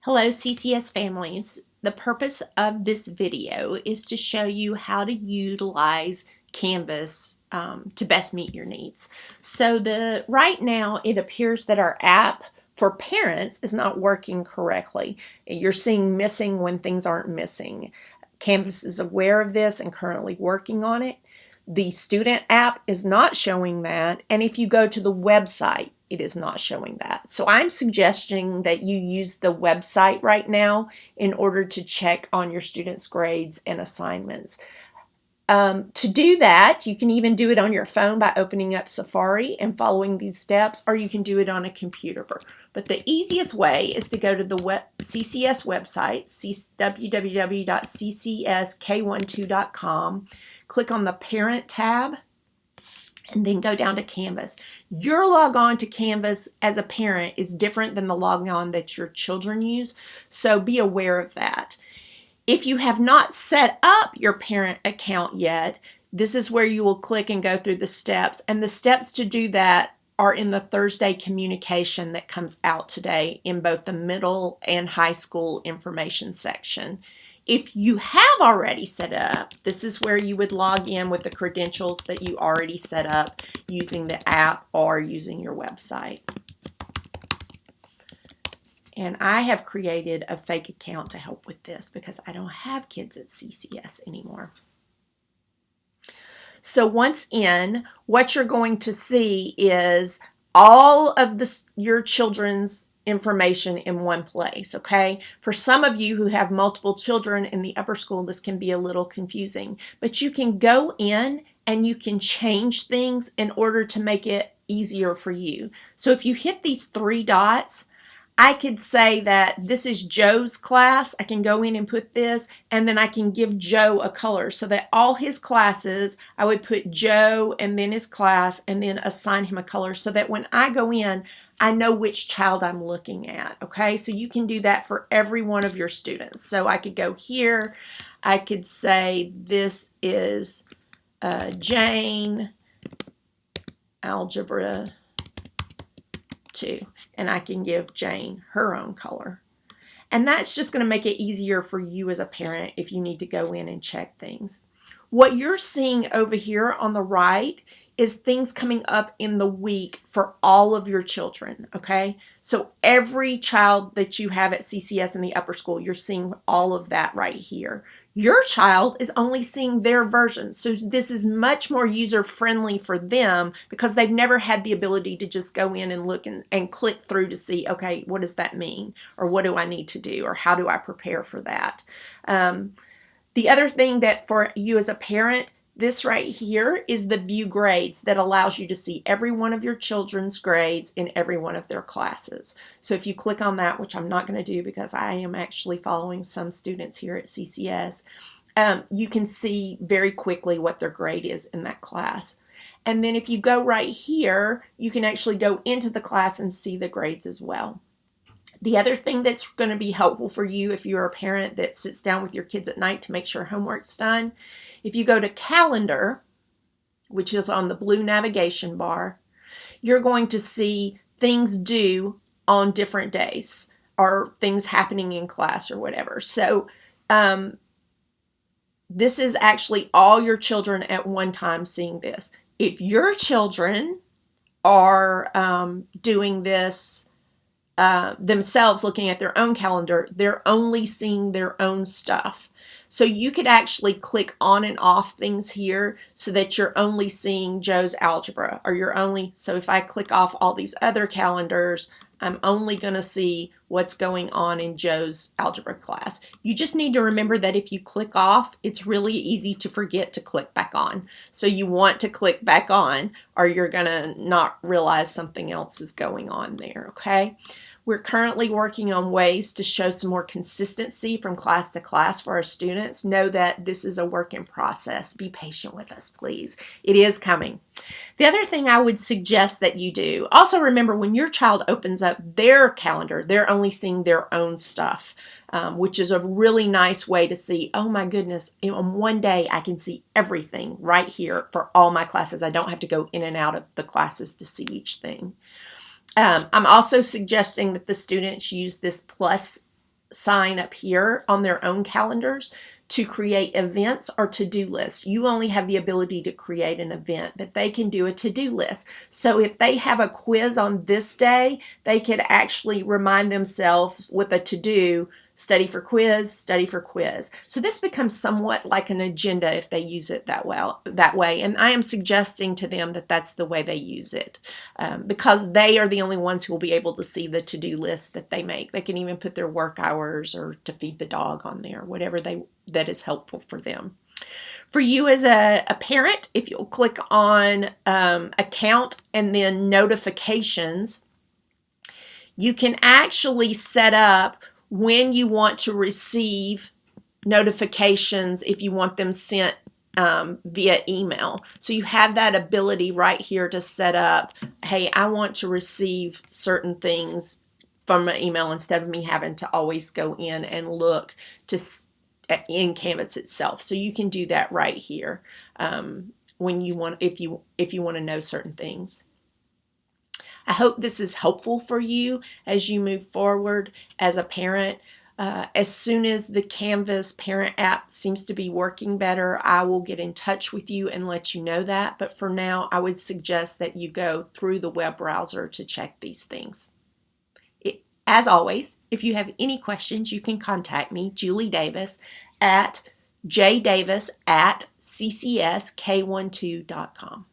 Hello CCS families. The purpose of this video is to show you how to utilize Canvas to best meet your needs. So right now it appears that our app for parents is not working correctly. You're seeing missing when things aren't missing. Canvas is aware of this and currently working on it. The student app is not showing that, and if you go to the website, it is not showing that. So I'm suggesting that you use the website right now in order to check on your students' grades and assignments. To do that, you can even do it on your phone by opening up Safari and following these steps, or you can do it on a computer. But the easiest way is to go to the CCS website, www.ccsk12.com, click on the Parent tab, and then go down to Canvas. Your log on to Canvas as a parent is different than the log on that your children use, so be aware of that. If you have not set up your parent account yet, this is where you will click and go through the steps, and the steps to do that are in the Thursday communication that comes out today in both the middle and high school information section. If you have already set up, this is where you would log in with the credentials that you already set up using the app or using your website. And I have created a fake account to help with this because I don't have kids at CCS anymore. So once in, what you're going to see is all of your children's information in one place, okay? For some of you who have multiple children in the upper school, this can be a little confusing, but you can go in and you can change things in order to make it easier for you. So if you hit these three dots, I could say that this is Joe's class. I can go in and put this, and then I can give Joe a color so that all his classes, I would put Joe and then his class and then assign him a color so that when I go in, I know which child I'm looking at, okay? So you can do that for every one of your students. So I could go here. I could say this is Jane, Algebra 2, and I can give Jane her own color. And that's just going to make it easier for you as a parent if you need to go in and check things. What you're seeing over here on the right is things coming up in the week for all of your children, okay? So every child that you have at CCS in the upper school, you're seeing all of that right here. Your child is only seeing their version. So this is much more user-friendly for them because they've never had the ability to just go in and look and click through to see, okay, what does that mean? Or what do I need to do? Or how do I prepare for that? The other thing that for you as a parent, this right here is the view grades that allows you to see every one of your children's grades in every one of their classes. So if you click on that, which I'm not going to do because I am actually following some students here at CCS, you can see very quickly what their grade is in that class. And then if you go right here, you can actually go into the class and see the grades as well. The other thing that's going to be helpful for you if you're a parent that sits down with your kids at night to make sure homework's done, if you go to Calendar, which is on the blue navigation bar, you're going to see things due on different days or things happening in class or whatever. So this is actually all your children at one time seeing this. If your children are doing this themselves, looking at their own calendar, they're only seeing their own stuff. So you could actually click on and off things here so that you're only seeing Joe's algebra, or so if I click off all these other calendars, I'm only going to see what's going on in Joe's algebra class. You just need to remember that if you click off, it's really easy to forget to click back on. So you want to click back on or you're going to not realize something else is going on there, okay? We're currently working on ways to show some more consistency from class to class for our students. Know that this is a work in process. Be patient with us, please. It is coming. The other thing I would suggest that you do, also remember when your child opens up their calendar, they're only seeing their own stuff, which is a really nice way to see, oh my goodness, in one day I can see everything right here for all my classes. I don't have to go in and out of the classes to see each thing. I'm also suggesting that the students use this plus sign up here on their own calendars to create events or to-do lists. You only have the ability to create an event, but they can do a to-do list. So if they have a quiz on this day, they could actually remind themselves with a to-do, study for quiz, study for quiz. So this becomes somewhat like an agenda if they use it that way. And I am suggesting to them that that's the way they use it, because they are the only ones who will be able to see the to-do list that they make. They can even put their work hours or to feed the dog on there, whatever that is helpful for them. For you as a parent, if you'll click on account and then notifications, you can actually set up when you want to receive notifications, if you want them sent via email. So you have that ability right here to set up, hey, I want to receive certain things from my email instead of me having to always go in and look in Canvas itself. So you can do that right here when you want, if you want to know certain things. I hope this is helpful for you as you move forward as a parent. As soon as the Canvas parent app seems to be working better, I will get in touch with you and let you know that. But for now, I would suggest that you go through the web browser to check these things. As always, if you have any questions, you can contact me, Julie Davis, at jdavis@ccsk12.com.